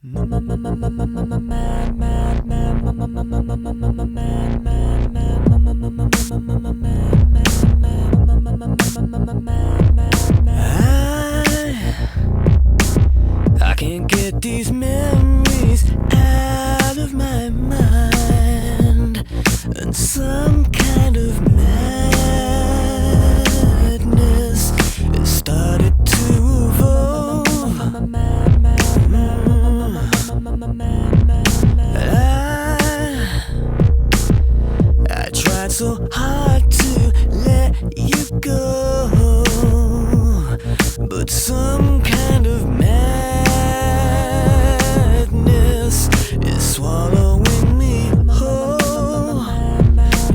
I can't get these memories out of my mind, and some kind of madness has started to evolve. I tried so hard to let you go, but some kind of madness is swallowing me whole.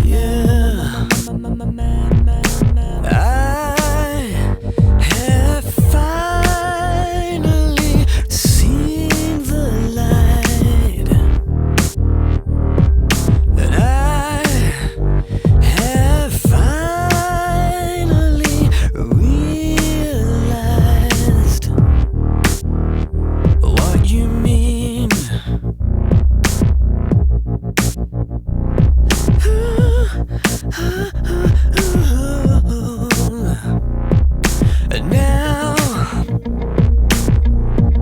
Yeah, I have finally seen the light, and I have finally realized what you mean. And now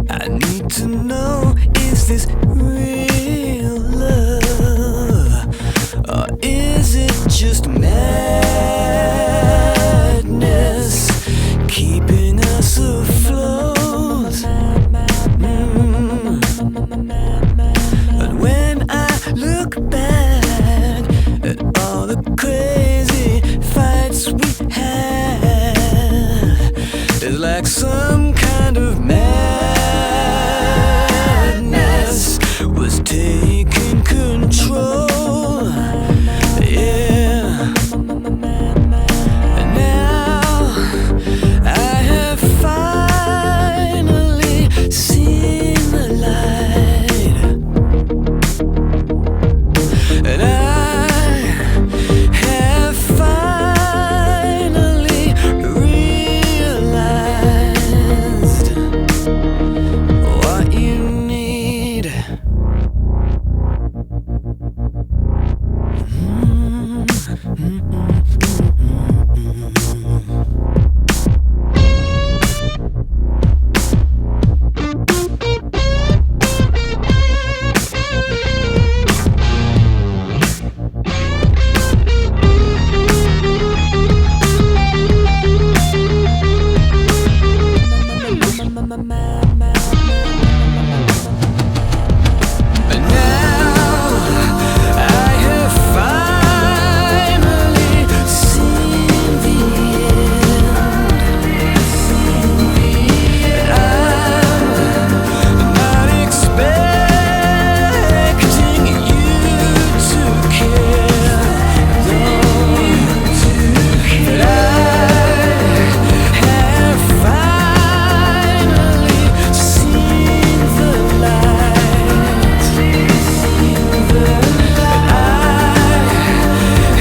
I need to know, is this real love, or is it just madness keeping us afloat? And when I look back at all the crazy fights we had, it's like some kind of madness was taking control. Yeah, and now I have finally seen the light, and I have finally realized what you need. And now I have finally seen the end. And I'm not expecting you to care, but I have finally seen the light, and I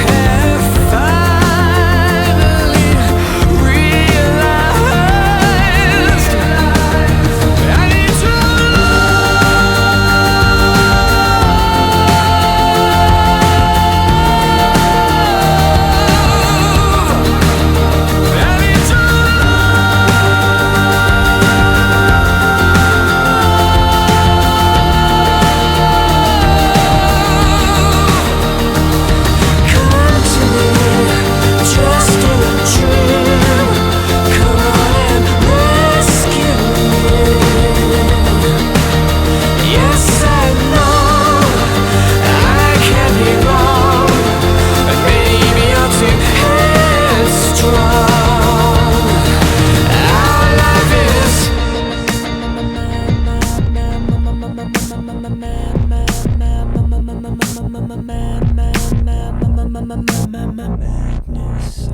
have finally realized I need to madness.